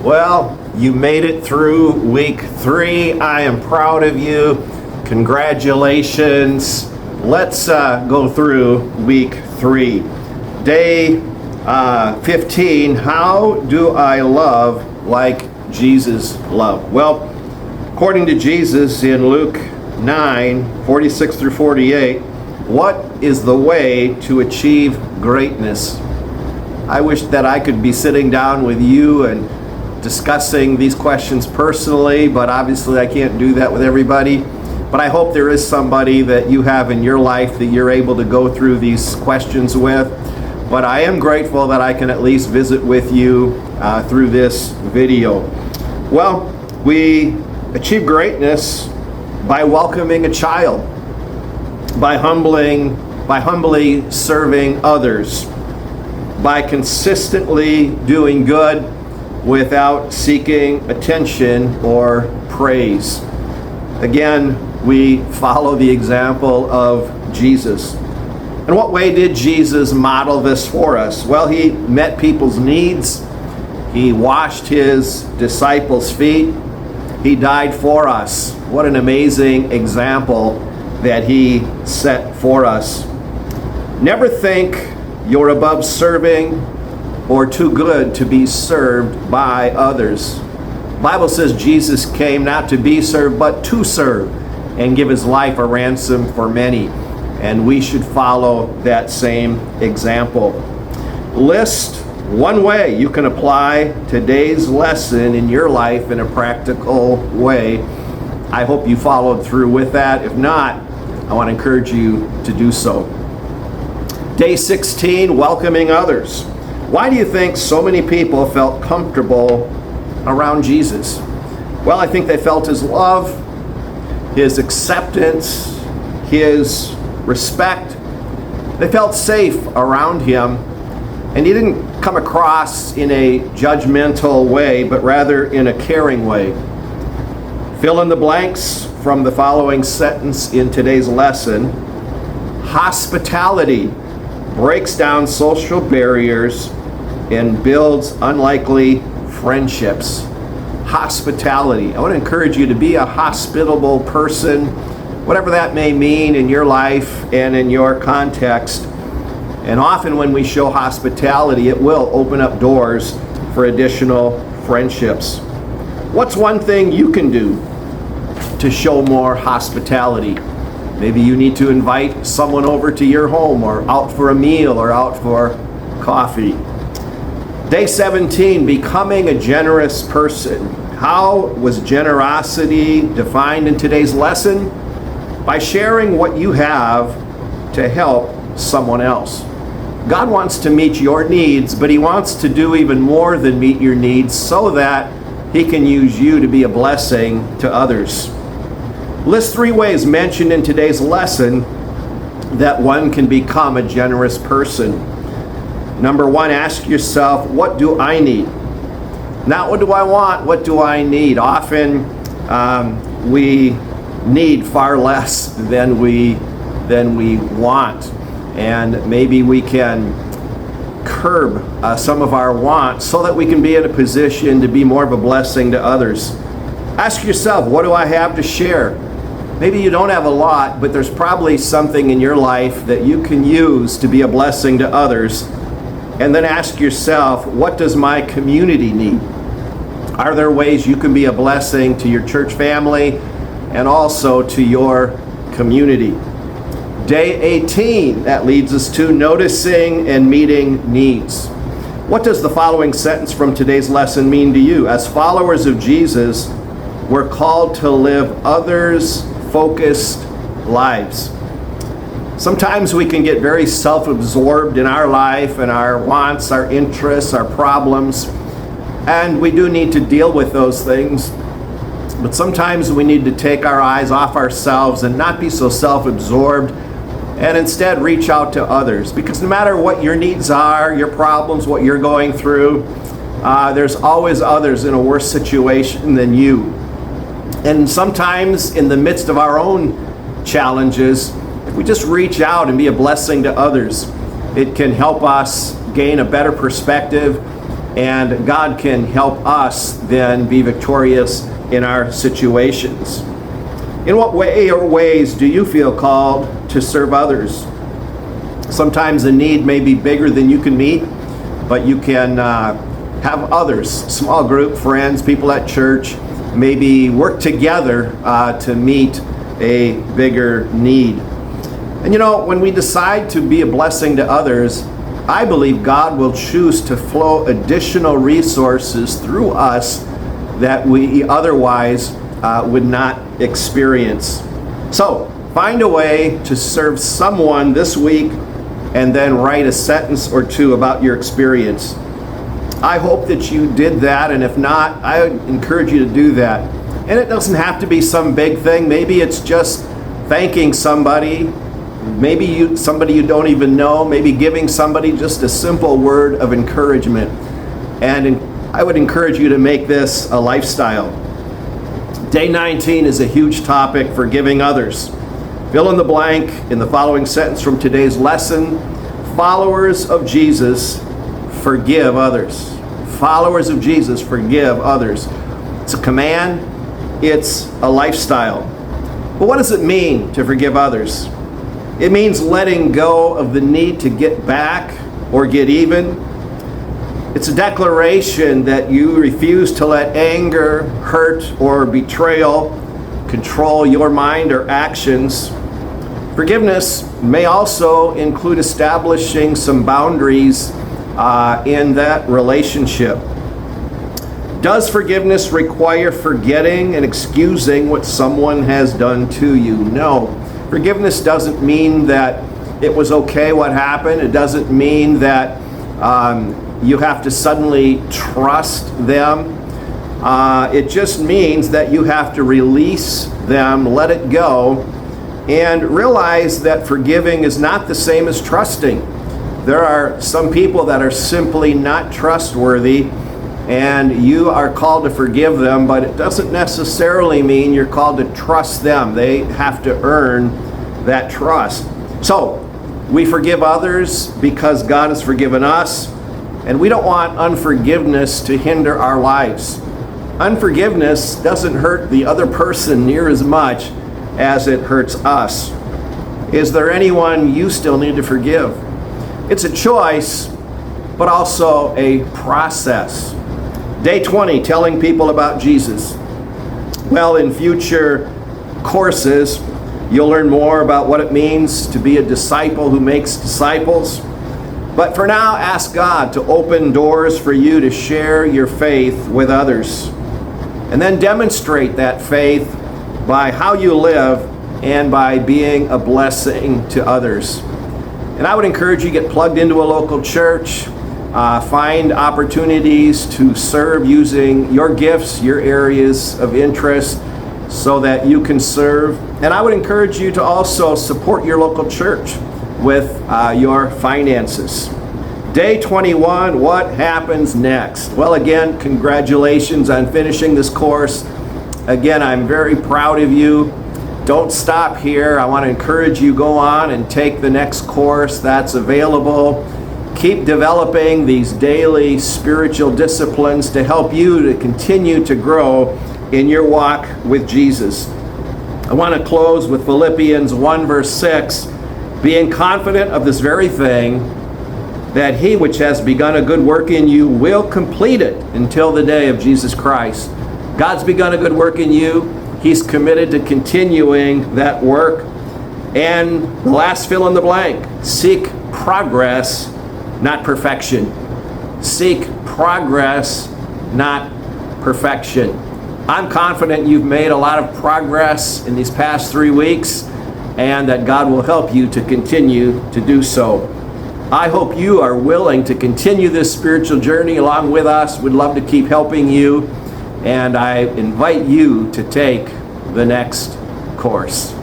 Well, you made it through week 3. I am proud of you. Congratulations. Let's go through week 3. Day 15, how do I love like Jesus loved? Well, according to Jesus in Luke 9:46 through 48, what is the way to achieve greatness? I wish that I could be sitting down with you and discussing these questions personally, but obviously I can't do that with everybody. But I hope there is somebody that you have in your life that you're able to go through these questions with. But I am grateful that I can at least visit with you through this video. Well, we achieve greatness by welcoming a child, by humbly serving others, by consistently doing good without seeking attention or praise. Again, we follow the example of Jesus. In what way did Jesus model this for us? Well, he met people's needs. He washed his disciples' feet. He died for us. What an amazing example that he set for us. Never think you're above serving or too good to be served by others. The Bible says Jesus came not to be served, but to serve and give his life a ransom for many. And we should follow that same example. List one way you can apply today's lesson in your life in a practical way. I hope you followed through with that. If not, I want to encourage you to do so. Day 16, welcoming others. Why do you think so many people felt comfortable around Jesus? Well, I think they felt his love, his acceptance, his respect. They felt safe around him, and he didn't come across in a judgmental way, but rather in a caring way. Fill in the blanks from the following sentence in today's lesson. Hospitality breaks down social barriers and builds unlikely friendships. Hospitality. I want to encourage you to be a hospitable person, whatever that may mean in your life and in your context. And often when we show hospitality, it will open up doors for additional friendships. What's one thing you can do to show more hospitality? Maybe you need to invite someone over to your home, or out for a meal, or out for coffee. Day 17, becoming a generous person. How was generosity defined in today's lesson? By sharing what you have to help someone else. God wants to meet your needs, but he wants to do even more than meet your needs so that he can use you to be a blessing to others. List 3 ways mentioned in today's lesson that one can become a generous person. Number 1, ask yourself, what do I need? Not what do I want, what do I need? Often we need far less than we want. And maybe we can curb some of our wants so that we can be in a position to be more of a blessing to others. Ask yourself, what do I have to share? Maybe you don't have a lot, but there's probably something in your life that you can use to be a blessing to others. And then ask yourself, what does my community need? Are there ways you can be a blessing to your church family and also to your community? Day 18, that leads us to noticing and meeting needs. What does the following sentence from today's lesson mean to you? As followers of Jesus, we're called to live others-focused lives. Sometimes we can get very self-absorbed in our life and our wants, our interests, our problems, and we do need to deal with those things. But sometimes we need to take our eyes off ourselves and not be so self-absorbed, and instead reach out to others. Because no matter what your needs are, your problems, what you're going through, there's always others in a worse situation than you. And sometimes in the midst of our own challenges, if we just reach out and be a blessing to others, it can help us gain a better perspective and God can help us then be victorious in our situations. In what way or ways do you feel called to serve others? Sometimes the need may be bigger than you can meet, but you can have others, small group, friends, people at church, maybe work together to meet a bigger need. And you know, when we decide to be a blessing to others, I believe God will choose to flow additional resources through us that we otherwise would not experience. So, find a way to serve someone this week and then write a sentence or two about your experience. I hope that you did that, and if not, I encourage you to do that. And it doesn't have to be some big thing. Maybe it's just thanking somebody, maybe somebody you don't even know, maybe giving somebody just a simple word of encouragement. And I would encourage you to make this a lifestyle. Day 19 is a huge topic, forgiving others. Fill in the blank in the following sentence from today's lesson. Followers of Jesus, forgive others. Followers of Jesus, forgive others. It's a command, it's a lifestyle. But what does it mean to forgive others? It means letting go of the need to get back or get even. It's a declaration that you refuse to let anger, hurt, or betrayal control your mind or actions. Forgiveness may also include establishing some boundaries in that relationship. Does forgiveness require forgetting and excusing what someone has done to you? No. Forgiveness doesn't mean that it was okay what happened. It doesn't mean that you have to suddenly trust them. It just means that you have to release them, let it go, and realize that forgiving is not the same as trusting. There are some people that are simply not trustworthy, and you are called to forgive them, but it doesn't necessarily mean you're called to trust them. They have to earn that trust. So, we forgive others because God has forgiven us, and we don't want unforgiveness to hinder our lives. Unforgiveness doesn't hurt the other person near as much as it hurts us. Is there anyone you still need to forgive? It's a choice, but also a process. Day 20, telling people about Jesus. Well, in future courses, you'll learn more about what it means to be a disciple who makes disciples. But for now, ask God to open doors for you to share your faith with others. And then demonstrate that faith by how you live and by being a blessing to others. And I would encourage you to get plugged into a local church, find opportunities to serve using your gifts, your areas of interest, so that you can serve. And I would encourage you to also support your local church with your finances. Day 21, what happens next? Well, again, congratulations on finishing this course. Again, I'm very proud of you. Don't stop here. I want to encourage you, go on and take the next course that's available. Keep developing these daily spiritual disciplines to help you to continue to grow in your walk with Jesus. I want to close with Philippians 1 verse 6, being confident of this very thing, that he which has begun a good work in you will complete it until the day of Jesus Christ. God's begun a good work in you. He's committed to continuing that work. And the last fill in the blank, seek progress, not perfection. Seek progress, not perfection. I'm confident you've made a lot of progress in these past 3 weeks, and that God will help you to continue to do so. I hope you are willing to continue this spiritual journey along with us. We'd love to keep helping you, and I invite you to take the next course.